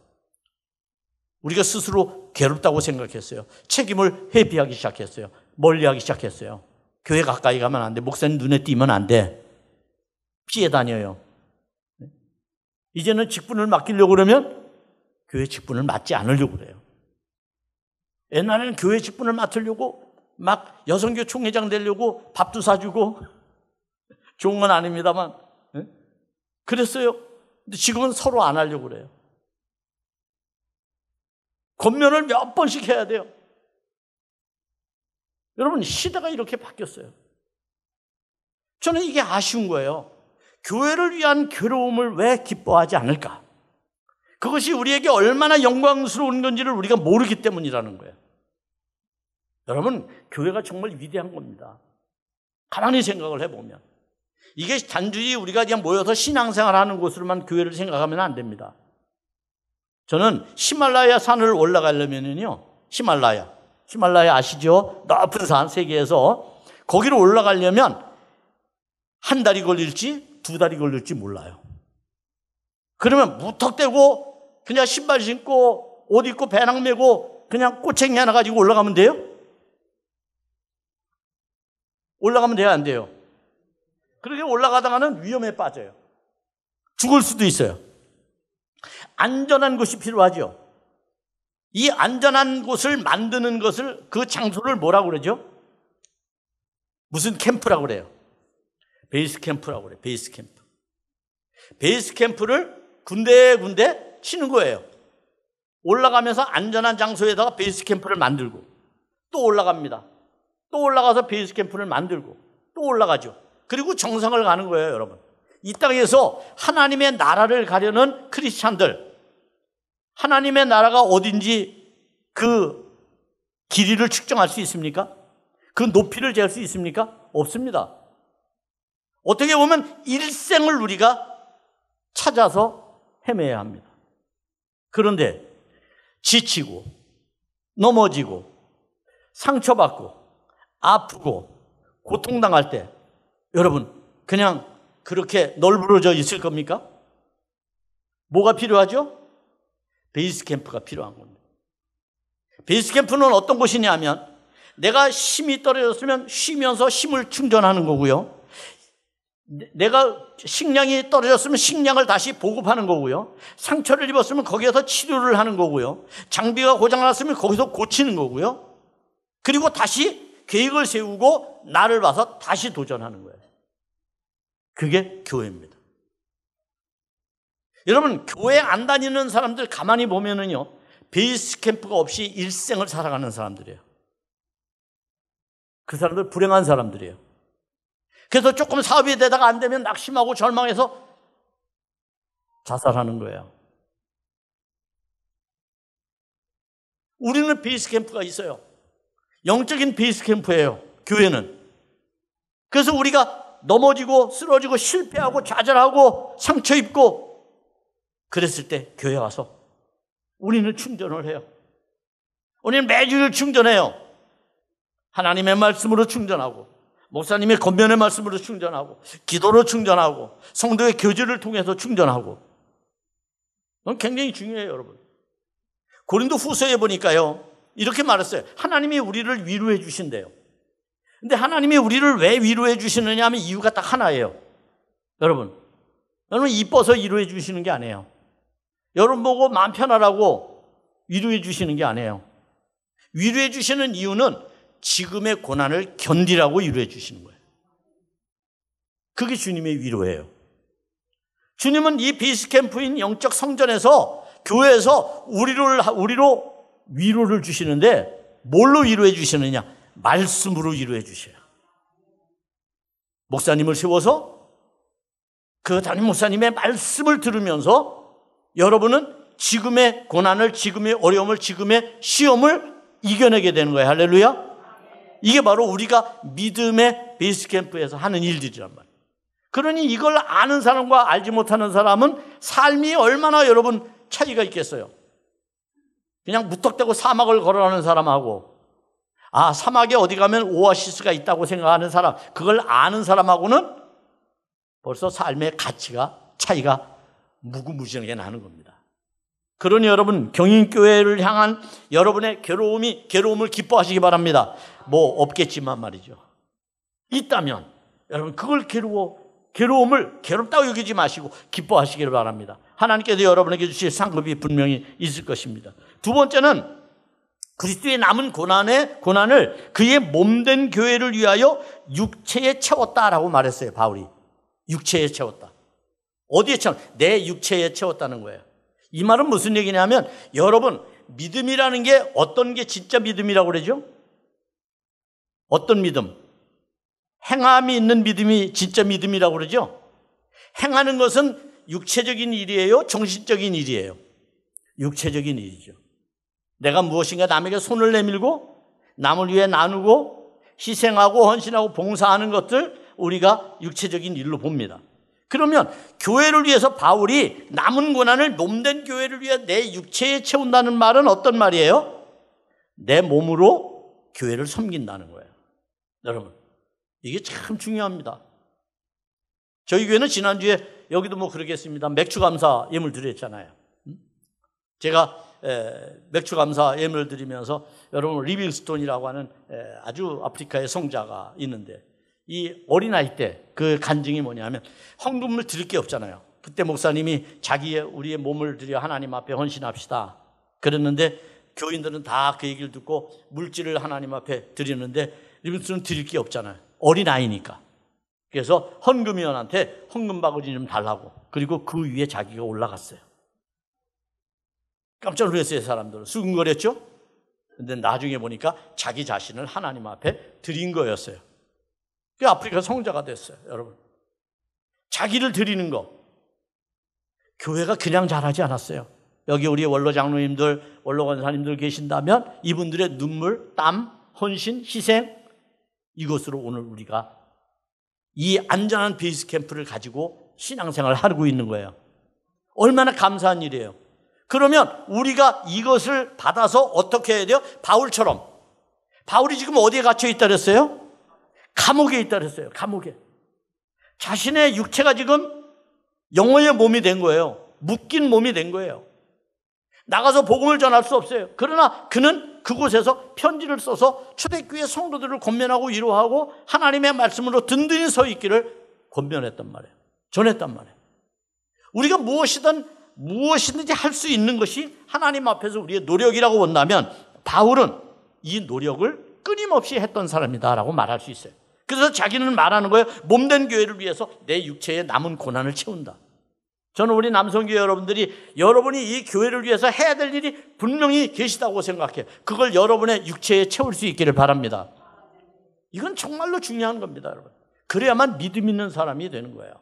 우리가 스스로 괴롭다고 생각했어요. 책임을 회피하기 시작했어요. 멀리하기 시작했어요. 교회 가까이 가면 안 돼. 목사님 눈에 띄면 안 돼. 피해 다녀요. 이제는 직분을 맡기려고 그러면 교회 직분을 맡지 않으려고 그래요. 옛날에는 교회 직분을 맡으려고 막 여성교 총회장 되려고 밥도 사주고, 좋은 건 아닙니다만 그랬어요. 근데 지금은 서로 안 하려고 그래요. 권면을 몇 번씩 해야 돼요. 여러분, 시대가 이렇게 바뀌었어요. 저는 이게 아쉬운 거예요. 교회를 위한 괴로움을 왜 기뻐하지 않을까? 그것이 우리에게 얼마나 영광스러운 건지를 우리가 모르기 때문이라는 거예요. 여러분, 교회가 정말 위대한 겁니다. 가만히 생각을 해보면. 이게 단순히 우리가 그냥 모여서 신앙생활하는 곳으로만 교회를 생각하면 안 됩니다. 저는 히말라야 산을 올라가려면요, 히말라야 아시죠? 높은 산, 세계에서. 거기로 올라가려면 한 달이 걸릴지 2달이 걸릴지 몰라요. 그러면 무턱대고 그냥 신발 신고 옷 입고 배낭 메고 그냥 꼬챙이 하나 가지고 올라가면 돼요? 올라가면 돼요, 안 돼요? 그렇게 올라가다가는 위험에 빠져요. 죽을 수도 있어요. 안전한 곳이 필요하죠. 이 안전한 곳을 만드는 것을, 그 장소를 뭐라고 그러죠? 무슨 캠프라고 그래요? 베이스 캠프라고 그래요. 베이스 캠프. 베이스 캠프를 군데군데 치는 거예요. 올라가면서 안전한 장소에다가 베이스 캠프를 만들고 또 올라갑니다. 또 올라가서 베이스 캠프를 만들고 또 올라가죠. 그리고 정상을 가는 거예요, 여러분. 이 땅에서 하나님의 나라를 가려는 크리스찬들, 하나님의 나라가 어딘지 그 길이를 측정할 수 있습니까? 그 높이를 잴 수 있습니까? 없습니다. 어떻게 보면 일생을 우리가 찾아서 헤매야 합니다. 그런데 지치고 넘어지고 상처받고 아프고 고통당할 때 여러분 그냥 그렇게 널브러져 있을 겁니까? 뭐가 필요하죠? 베이스 캠프가 필요한 겁니다. 베이스 캠프는 어떤 곳이냐면 내가 힘이 떨어졌으면 쉬면서 힘을 충전하는 거고요. 내가 식량이 떨어졌으면 식량을 다시 보급하는 거고요. 상처를 입었으면 거기에서 치료를 하는 거고요. 장비가 고장났으면 거기서 고치는 거고요. 그리고 다시 계획을 세우고 나를 봐서 다시 도전하는 거예요. 그게 교회입니다. 여러분, 교회 안 다니는 사람들 가만히 보면은요, 베이스 캠프가 없이 일생을 살아가는 사람들이에요. 그 사람들 불행한 사람들이에요. 그래서 조금 사업이 되다가 안 되면 낙심하고 절망해서 자살하는 거예요. 우리는 베이스 캠프가 있어요. 영적인 베이스 캠프예요, 교회는. 그래서 우리가 넘어지고 쓰러지고 실패하고 좌절하고 상처 입고 그랬을 때 교회 와서 우리는 충전을 해요. 우리는 매주일 충전해요. 하나님의 말씀으로 충전하고, 목사님의 권면의 말씀으로 충전하고, 기도로 충전하고, 성도의 교제를 통해서 충전하고. 그건 굉장히 중요해요, 여러분. 고린도 후서에 보니까요, 이렇게 말했어요. 하나님이 우리를 위로해 주신대요. 근데 하나님이 우리를 왜 위로해 주시느냐 하면 이유가 딱 하나예요. 여러분 이뻐서 위로해 주시는 게 아니에요. 여러분 보고 마음 편하라고 위로해 주시는 게 아니에요. 위로해 주시는 이유는 지금의 고난을 견디라고 위로해 주시는 거예요. 그게 주님의 위로예요. 주님은 이 베이스캠프인 영적 성전에서, 교회에서 우리로 위로를 주시는데 뭘로 위로해 주시느냐? 말씀으로 위로해 주셔요. 목사님을 세워서 그 담임 목사님의 말씀을 들으면서 여러분은 지금의 고난을, 지금의 어려움을, 지금의 시험을 이겨내게 되는 거예요. 할렐루야. 이게 바로 우리가 믿음의 베이스캠프에서 하는 일들이란 말이에요. 그러니 이걸 아는 사람과 알지 못하는 사람은 삶이 얼마나 여러분 차이가 있겠어요. 그냥 무턱대고 사막을 걸어가는 사람하고, 사막에 어디 가면 오아시스가 있다고 생각하는 사람, 그걸 아는 사람하고는 벌써 삶의 가치가, 차이가 무궁무진하게 나는 겁니다. 그러니 여러분, 경인교회를 향한 여러분의 괴로움을 기뻐하시기 바랍니다. 뭐 없겠지만 말이죠. 있다면 여러분 그걸 괴로움을 괴롭다고 여기지 마시고 기뻐하시기를 바랍니다. 하나님께서 여러분에게 주실 상급이 분명히 있을 것입니다. 두 번째는 그리스도의 남은 고난을 그의 몸된 교회를 위하여 육체에 채웠다라고 말했어요. 바울이 육체에 채웠다. 어디에 채웠다? 내 육체에 채웠다는 거예요. 이 말은 무슨 얘기냐면, 여러분 믿음이라는 게 어떤 게 진짜 믿음이라고 그러죠? 어떤 믿음? 행함이 있는 믿음이 진짜 믿음이라고 그러죠? 행하는 것은 육체적인 일이에요? 정신적인 일이에요? 육체적인 일이죠. 내가 무엇인가 남에게 손을 내밀고 남을 위해 나누고 희생하고 헌신하고 봉사하는 것들, 우리가 육체적인 일로 봅니다. 그러면 교회를 위해서 바울이 남은 고난을 몸된 교회를 위해 내 육체에 채운다는 말은 어떤 말이에요? 내 몸으로 교회를 섬긴다는 거예요. 여러분, 이게 참 중요합니다. 저희 교회는 지난주에 여기도 뭐 그러겠습니다. 맥주 감사 예물 드렸잖아요. 제가 맥주 감사 예물을 드리면서, 여러분 리빙스톤이라고 하는 아주 아프리카의 성자가 있는데, 이 어린아이 때 그 간증이 뭐냐면, 헌금을 드릴 게 없잖아요. 그때 목사님이 우리의 몸을 들여 하나님 앞에 헌신합시다 그랬는데, 교인들은 다 그 얘기를 듣고 물질을 하나님 앞에 드리는데 리빙스톤은 드릴 게 없잖아요. 어린아이니까. 그래서 헌금위원한테 헌금 바구니 좀 달라고, 그리고 그 위에 자기가 올라갔어요. 깜짝 놀랐어요. 사람들은 수근거렸죠. 근데 나중에 보니까 자기 자신을 하나님 앞에 드린 거였어요. 그 아프리카 성자가 됐어요. 여러분, 자기를 드리는 거, 교회가 그냥 잘하지 않았어요. 여기 우리 원로 장로님들, 원로 권사님들 계신다면 이분들의 눈물, 땀, 헌신, 희생, 이것으로 오늘 우리가 이 안전한 베이스 캠프를 가지고 신앙생활을 하고 있는 거예요. 얼마나 감사한 일이에요. 그러면 우리가 이것을 받아서 어떻게 해야 돼요? 바울처럼. 바울이 지금 어디에 갇혀 있다 그랬어요? 감옥에 있다 그랬어요. 감옥에. 자신의 육체가 지금 영혼의 몸이 된 거예요. 묶인 몸이 된 거예요. 나가서 복음을 전할 수 없어요. 그러나 그는 그곳에서 편지를 써서 초대교회 성도들을 권면하고 위로하고 하나님의 말씀으로 든든히 서 있기를 권면했단 말이에요. 전했단 말이에요. 우리가 무엇이든지 할 수 있는 것이 하나님 앞에서 우리의 노력이라고 본다면 바울은 이 노력을 끊임없이 했던 사람이다라고 말할 수 있어요. 그래서 자기는 말하는 거예요. 몸된 교회를 위해서 내 육체의 남은 고난을 채운다. 저는 우리 남성교회 여러분들이 여러분이 이 교회를 위해서 해야 될 일이 분명히 계시다고 생각해요. 그걸 여러분의 육체에 채울 수 있기를 바랍니다. 이건 정말로 중요한 겁니다, 여러분. 그래야만 믿음 있는 사람이 되는 거예요.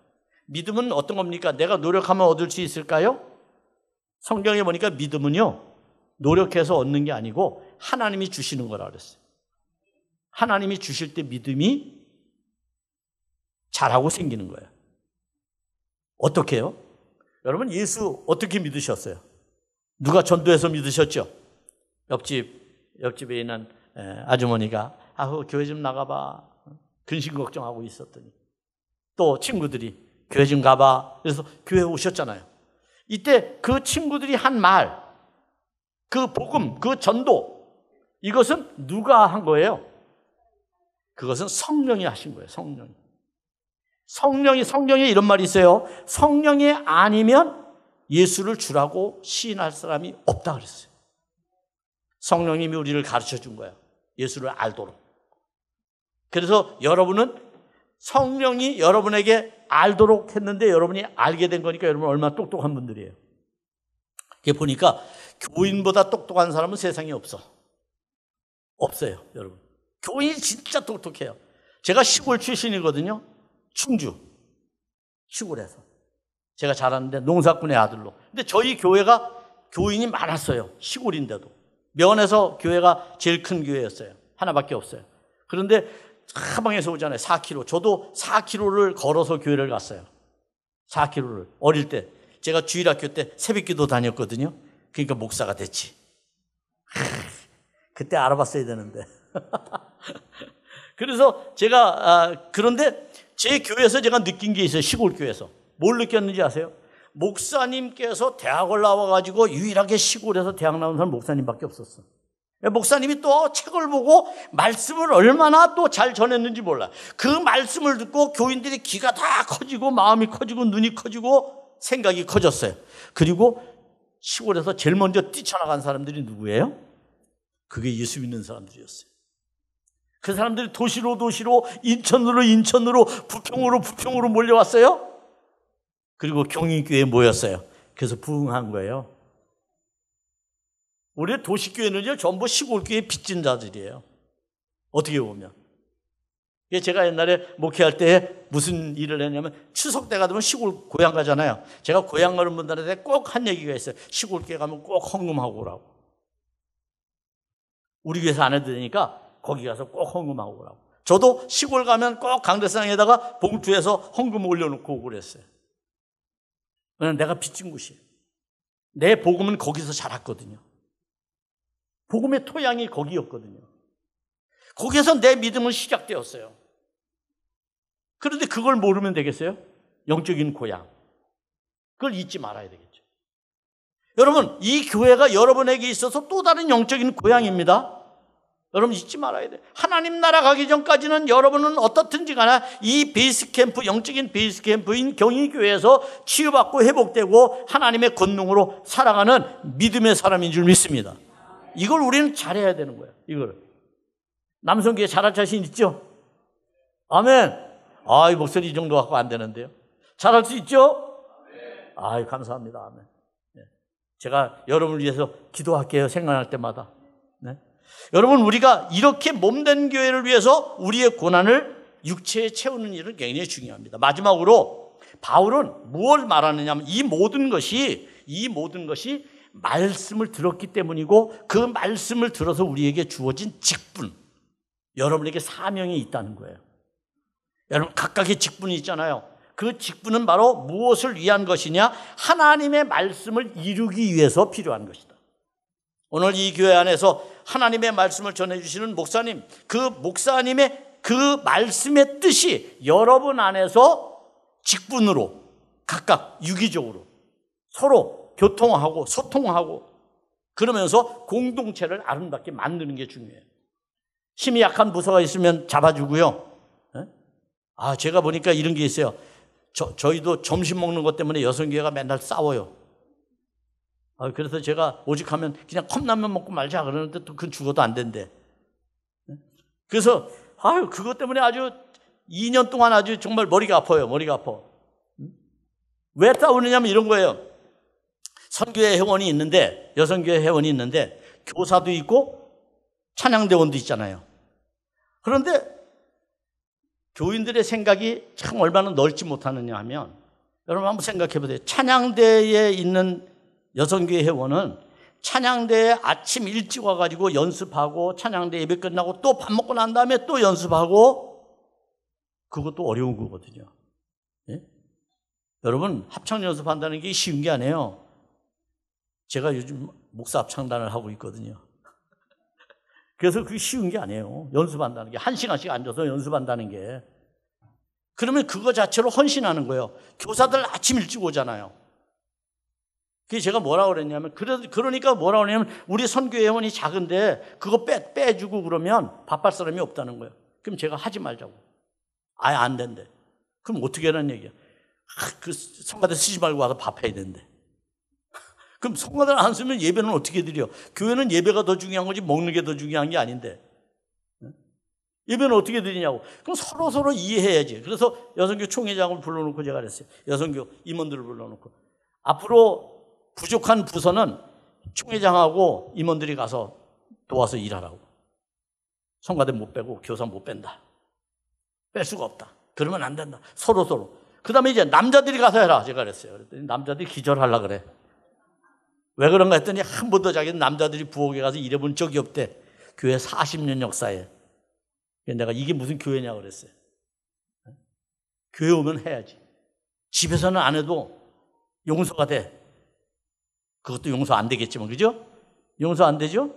믿음은 어떤 겁니까? 내가 노력하면 얻을 수 있을까요? 성경에 보니까 믿음은요, 노력해서 얻는 게 아니고 하나님이 주시는 거라 그랬어요. 하나님이 주실 때 믿음이 잘하고 생기는 거예요. 어떻게 해요? 여러분, 예수 어떻게 믿으셨어요? 누가 전도해서 믿으셨죠? 옆집에 있는 아주머니가 교회 좀 나가봐. 근심 걱정하고 있었더니 또 친구들이 교회 좀 가봐. 그래서 교회 오셨잖아요. 이때 그 친구들이 한 말, 그 복음, 그 전도, 이것은 누가 한 거예요? 그것은 성령이 하신 거예요. 성령에 이런 말이 있어요. 성령이 아니면 예수를 주라고 시인할 사람이 없다 그랬어요. 성령님이 우리를 가르쳐 준 거예요. 예수를 알도록. 그래서 여러분은 성령이 여러분에게 알도록 했는데 여러분이 알게 된 거니까 여러분 얼마나 똑똑한 분들이에요. 이게 보니까 교인보다 똑똑한 사람은 세상에 없어요, 여러분. 교인이 진짜 똑똑해요. 제가 시골 출신이거든요. 충주 시골에서 제가 자랐는데 농사꾼의 아들로. 근데 저희 교회가 교인이 많았어요. 시골인데도. 명원에서 교회가 제일 큰 교회였어요. 하나밖에 없어요. 그런데 사방에서 오잖아요. 4km. 저도 4km를 걸어서 교회를 갔어요. 4km를. 어릴 때 제가 주일학교 때 새벽기도 다녔거든요. 그러니까 목사가 됐지. 그때 알아봤어야 되는데. 그래서 제가 그런데 제 교회에서 제가 느낀 게 있어요. 시골 교회에서. 뭘 느꼈는지 아세요? 목사님께서 대학을 나와가지고 유일하게 시골에서 대학 나온 사람 목사님밖에 없었어. 목사님이 또 책을 보고 말씀을 얼마나 또 잘 전했는지 몰라. 그 말씀을 듣고 교인들이 귀가 다 커지고 마음이 커지고 눈이 커지고 생각이 커졌어요. 그리고 시골에서 제일 먼저 뛰쳐나간 사람들이 누구예요? 그게 예수 믿는 사람들이었어요. 그 사람들이 도시로 인천으로 부평으로 몰려왔어요. 그리고 경인교회에 모였어요. 그래서 부흥한 거예요. 우리 도시교회는요 전부 시골교회 빚진 자들이에요. 어떻게 보면. 제가 옛날에 목회할 때 무슨 일을 했냐면 추석 때가 되면 시골 고향 가잖아요. 제가 고향 가는 분들한테 꼭 한 얘기가 있어요. 시골교회 가면 꼭 헌금하고 오라고. 우리 교회에서 안 해도 되니까 거기 가서 꼭 헌금하고 오라고. 저도 시골 가면 꼭 강대상에다가 봉투에서 헌금 올려놓고 오고 그랬어요. 왜냐면 내가 빚진 곳이에요. 내 복음은 거기서 자랐거든요. 복음의 토양이 거기였거든요. 거기에서 내 믿음은 시작되었어요. 그런데 그걸 모르면 되겠어요? 영적인 고향. 그걸 잊지 말아야 되겠죠. 여러분, 이 교회가 여러분에게 있어서 또 다른 영적인 고향입니다. 여러분 잊지 말아야 돼요. 하나님 나라 가기 전까지는 여러분은 어떻든지 간에 이 베이스캠프, 영적인 베이스캠프인 경희교회에서 치유받고 회복되고 하나님의 권능으로 살아가는 믿음의 사람인 줄 믿습니다. 이걸 우리는 잘해야 되는 거예요. 이걸. 남성교회 잘할 자신 있죠? 아멘. 이 목소리 이 정도 갖고 안 되는데요. 잘할 수 있죠? 감사합니다. 아멘. 제가 여러분을 위해서 기도할게요. 생각날 때마다. 네. 여러분, 우리가 이렇게 몸된 교회를 위해서 우리의 고난을 육체에 채우는 일은 굉장히 중요합니다. 마지막으로 바울은 무엇을 말하느냐 하면 이 모든 것이 말씀을 들었기 때문이고 그 말씀을 들어서 우리에게 주어진 직분, 여러분에게 사명이 있다는 거예요. 여러분 각각의 직분이 있잖아요. 그 직분은 바로 무엇을 위한 것이냐? 하나님의 말씀을 이루기 위해서 필요한 것이다. 오늘 이 교회 안에서 하나님의 말씀을 전해주시는 목사님, 그 목사님의 그 말씀의 뜻이 여러분 안에서 직분으로 각각 유기적으로 서로 교통하고 소통하고 그러면서 공동체를 아름답게 만드는 게 중요해요. 힘이 약한 부서가 있으면 잡아주고요. 제가 보니까 이런 게 있어요. 저희도 점심 먹는 것 때문에 여성교회가 맨날 싸워요. 그래서 제가 오직하면 그냥 컵라면 먹고 말자 그러는데 또 그건 죽어도 안 된대. 그래서 그것 때문에 아주 2년 동안 아주 정말 머리가 아파요. 머리가 아파. 왜 싸우느냐면 이런 거예요. 선교회 회원이 있는데, 여성교회 회원이 있는데 교사도 있고 찬양대원도 있잖아요. 그런데 교인들의 생각이 참 얼마나 넓지 못하느냐 하면, 여러분 한번 생각해 보세요. 찬양대에 있는 여성교회 회원은 찬양대에 아침 일찍 와가지고 연습하고, 찬양대 예배 끝나고 또 밥 먹고 난 다음에 또 연습하고, 그것도 어려운 거거든요. 예? 여러분, 합창 연습한다는 게 쉬운 게 아니에요. 제가 요즘 목사 합창단을 하고 있거든요. 그래서 그게 쉬운 게 아니에요. 연습한다는 게. 1시간씩 앉아서 연습한다는 게. 그러면 그거 자체로 헌신하는 거예요. 교사들 아침 일찍 오잖아요. 그게 제가 뭐라고 그랬냐면, 그러니까 뭐라고 그러냐면, 우리 선교회 회원이 작은데 그거 빼주고 그러면 밥할 사람이 없다는 거예요. 그럼 제가 하지 말자고. 아예 안 된대. 그럼 어떻게 하라는 얘기야? 그 성가대 쓰지 말고 와서 밥해야 된대. 그럼 성가대를 안 쓰면 예배는 어떻게 드려? 교회는 예배가 더 중요한 거지 먹는 게 더 중요한 게 아닌데. 예배는 어떻게 드리냐고. 그럼 서로 이해해야지. 그래서 여성교 총회장을 불러놓고 제가 그랬어요. 여성교 임원들을 불러놓고. 앞으로 부족한 부서는 총회장하고 임원들이 가서 도와서 일하라고. 성가대 못 빼고 교사 못 뺀다. 뺄 수가 없다. 그러면 안 된다. 서로. 그 다음에 이제 남자들이 가서 해라. 제가 그랬어요. 그랬더니 남자들이 기절하려고 그래. 왜 그런가 했더니 한 번도 자기는 남자들이 부엌에 가서 일해본 적이 없대. 교회 40년 역사에. 내가 이게 무슨 교회냐고 그랬어요. 교회 오면 해야지. 집에서는 안 해도 용서가 돼. 그것도 용서 안 되겠지만, 그죠? 용서 안 되죠?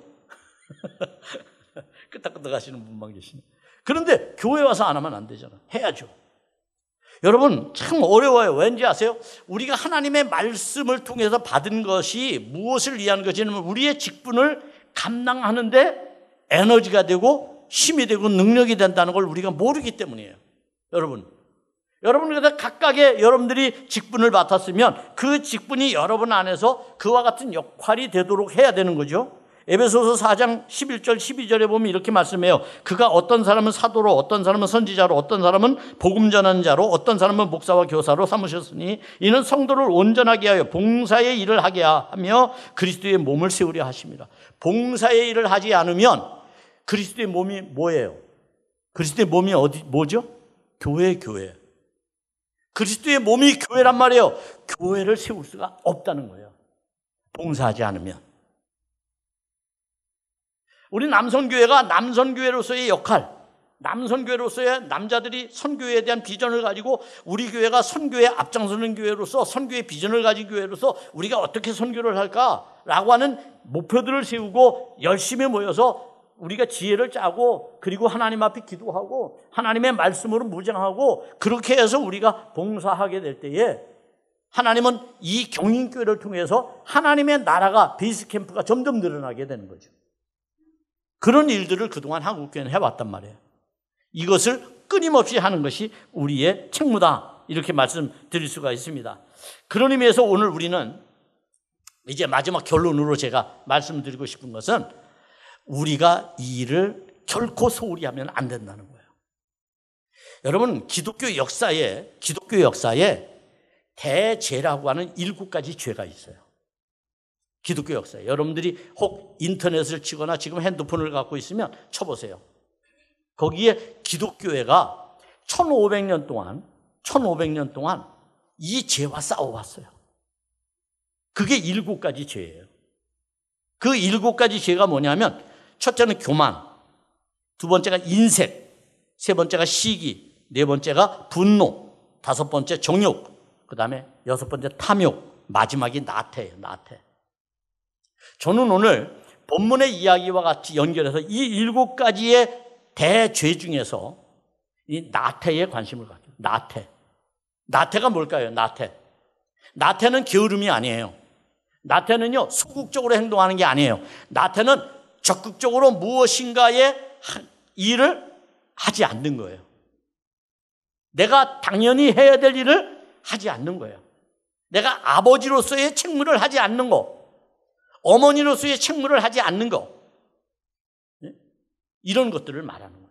끄떡끄떡 하시는 분만 계시네. 그런데 교회 와서 안 하면 안 되잖아. 해야죠. 여러분 참 어려워요. 왠지 아세요? 우리가 하나님의 말씀을 통해서 받은 것이 무엇을 위한 것이냐면 우리의 직분을 감당하는데 에너지가 되고 힘이 되고 능력이 된다는 걸 우리가 모르기 때문이에요. 여러분 그래서 각각의 여러분들이 직분을 맡았으면 그 직분이 여러분 안에서 그와 같은 역할이 되도록 해야 되는 거죠. 에베소서 4장 11절 12절에 보면 이렇게 말씀해요. 그가 어떤 사람은 사도로, 어떤 사람은 선지자로, 어떤 사람은 복음 전하는 자로, 어떤 사람은 목사와 교사로 삼으셨으니 이는 성도를 온전하게 하여 봉사의 일을 하게 하며 그리스도의 몸을 세우려 하십니다. 봉사의 일을 하지 않으면 그리스도의 몸이 뭐예요? 그리스도의 몸이 뭐죠? 교회. 그리스도의 몸이 교회란 말이에요. 교회를 세울 수가 없다는 거예요. 봉사하지 않으면. 우리 남선교회가 남선교회로서의 역할, 남선교회로서의 남자들이 선교회에 대한 비전을 가지고 우리 교회가 선교에 앞장서는 교회로서 선교의 비전을 가진 교회로서 우리가 어떻게 선교를 할까라고 하는 목표들을 세우고 열심히 모여서 우리가 지혜를 짜고 그리고 하나님 앞에 기도하고 하나님의 말씀으로 무장하고 그렇게 해서 우리가 봉사하게 될 때에 하나님은 이 경인교회를 통해서 하나님의 나라가 베이스캠프가 점점 늘어나게 되는 거죠. 그런 일들을 그동안 한국교회는 해왔단 말이에요. 이것을 끊임없이 하는 것이 우리의 책무다. 이렇게 말씀드릴 수가 있습니다. 그런 의미에서 오늘 우리는 이제 마지막 결론으로 제가 말씀드리고 싶은 것은 우리가 이 일을 결코 소홀히 하면 안 된다는 거예요. 여러분 기독교 역사에 대죄라고 하는 7가지 죄가 있어요. 기독교 역사에. 여러분들이 혹 인터넷을 치거나 지금 핸드폰을 갖고 있으면 쳐보세요. 거기에 기독교회가 1500년 동안 이 죄와 싸워왔어요. 그게 7가지 죄예요. 그 7가지 죄가 뭐냐면 첫째는 교만, 두 번째가 인색, 세 번째가 시기, 네 번째가 분노, 다섯 번째 정욕, 그 다음에 여섯 번째 탐욕, 마지막이 나태예요. 나태. 저는 오늘 본문의 이야기와 같이 연결해서 이 7가지의 대죄 중에서 이 나태에 관심을 갖죠. 나태가 뭘까요? 나태는 게으름이 아니에요. 나태는요 소극적으로 행동하는 게 아니에요. 나태는 적극적으로 무엇인가의 일을 하지 않는 거예요. 내가 당연히 해야 될 일을 하지 않는 거예요. 내가 아버지로서의 책무를 하지 않는 거, 어머니로서의 책무를 하지 않는 거, 이런 것들을 말하는 거예요.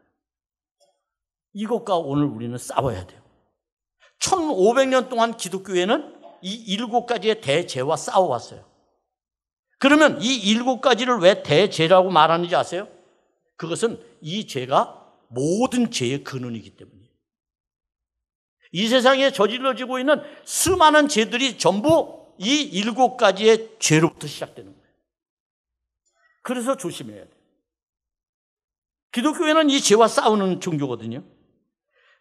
이것과 오늘 우리는 싸워야 돼요. 1500년 동안 기독교회는 이 7가지의 대죄와 싸워왔어요. 그러면 이 7가지를 왜 대죄라고 말하는지 아세요? 그것은 이 죄가 모든 죄의 근원이기 때문이에요. 이 세상에 저질러지고 있는 수많은 죄들이 전부 이 7가지의 죄로부터 시작되는 거예요. 그래서 조심해야 돼요. 기독교회는 이 죄와 싸우는 종교거든요.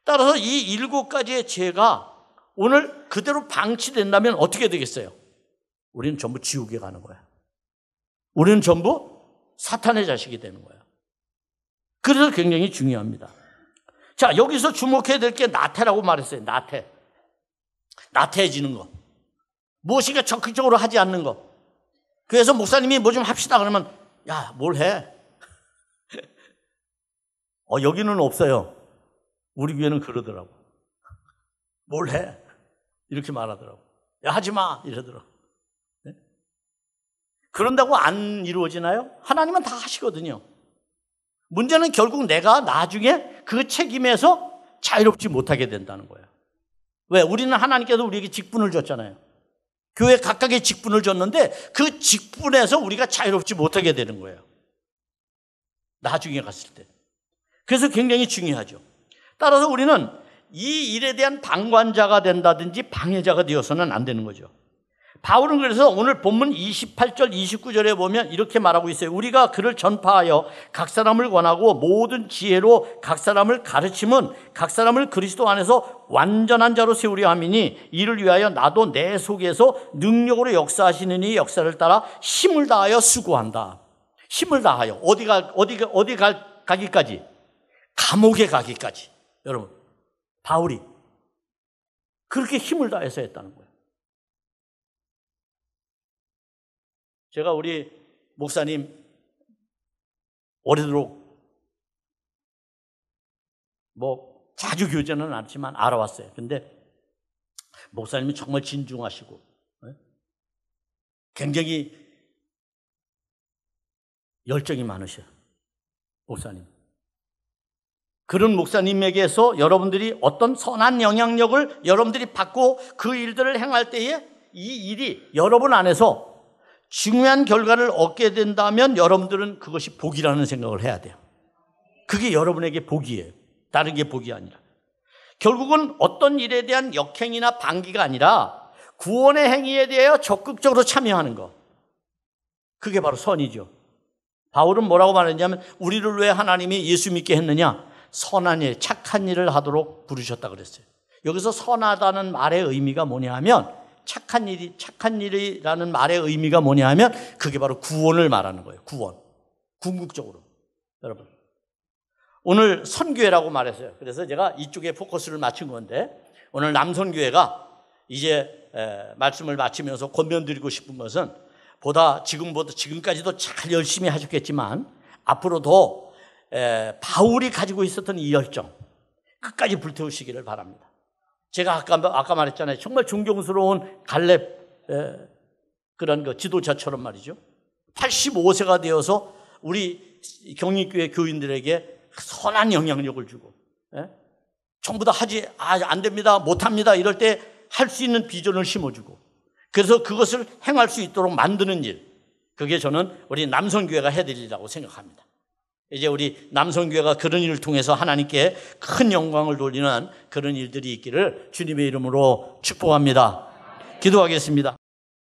따라서 이 7가지의 죄가 오늘 그대로 방치된다면 어떻게 되겠어요? 우리는 전부 지옥에 가는 거야. 우리는 전부 사탄의 자식이 되는 거야. 그래서 굉장히 중요합니다. 자, 여기서 주목해야 될 게 나태라고 말했어요. 나태해지는 거. 무엇인가 적극적으로 하지 않는 거. 그래서 목사님이 뭐 좀 합시다 그러면 야, 뭘 해? 여기는 없어요. 우리 교회는 그러더라고. 뭘 해? 이렇게 말하더라고. 야, 하지 마! 이러더라고. 네? 그런다고 안 이루어지나요? 하나님은 다 하시거든요. 문제는 결국 내가 나중에 그 책임에서 자유롭지 못하게 된다는 거예요. 왜? 우리는 하나님께서 우리에게 직분을 줬잖아요. 교회 각각의 직분을 줬는데 그 직분에서 우리가 자유롭지 못하게 되는 거예요. 나중에 갔을 때. 그래서 굉장히 중요하죠. 따라서 우리는 이 일에 대한 방관자가 된다든지 방해자가 되어서는 안 되는 거죠. 바울은 그래서 오늘 본문 28절, 29절에 보면 이렇게 말하고 있어요. 우리가 그를 전파하여 각 사람을 권하고 모든 지혜로 각 사람을 가르침은 각 사람을 그리스도 안에서 완전한 자로 세우려 함이니 이를 위하여 나도 내 속에서 능력으로 역사하시는 이 역사를 따라 힘을 다하여 수고한다. 힘을 다하여 어디 가기까지? 감옥에 가기까지. 여러분, 바울이 그렇게 힘을 다해서 했다는 거예요. 제가 우리 목사님 오래도록 자주 교제는 않지만 알아왔어요. 근데 목사님이 정말 진중하시고 굉장히 열정이 많으셔요. 목사님. 그런 목사님에게서 여러분들이 어떤 선한 영향력을 여러분들이 받고 그 일들을 행할 때에 이 일이 여러분 안에서 중요한 결과를 얻게 된다면 여러분들은 그것이 복이라는 생각을 해야 돼요. 그게 여러분에게 복이에요. 다른 게 복이 아니라. 결국은 어떤 일에 대한 역행이나 방기가 아니라 구원의 행위에 대하여 적극적으로 참여하는 것. 그게 바로 선이죠. 바울은 뭐라고 말했냐면 우리를 왜 하나님이 예수 믿게 했느냐? 선한 일, 착한 일을 하도록 부르셨다 그랬어요. 여기서 선하다는 말의 의미가 뭐냐 하면 착한 일이라는 말의 의미가 뭐냐 하면 그게 바로 구원을 말하는 거예요. 구원. 궁극적으로. 여러분. 오늘 선교회라고 말했어요. 그래서 제가 이쪽에 포커스를 맞춘 건데 오늘 남선교회가 이제 말씀을 마치면서 권면드리고 싶은 것은 지금까지도 잘 열심히 하셨겠지만 앞으로도 바울이 가지고 있었던 이 열정 끝까지 불태우시기를 바랍니다. 제가 아까 말했잖아요. 정말 존경스러운 갈렙 그런 지도자처럼 말이죠. 85세가 되어서 우리 경립교회 교인들에게 선한 영향력을 주고 전부 다 안 됩니다, 못합니다 이럴 때 할 수 있는 비전을 심어주고 그래서 그것을 행할 수 있도록 만드는 일, 그게 저는 우리 남선교회가 해야 될 일이라고 생각합니다. 이제 우리 남선교회가 그런 일을 통해서 하나님께 큰 영광을 돌리는 그런 일들이 있기를 주님의 이름으로 축복합니다. 기도하겠습니다.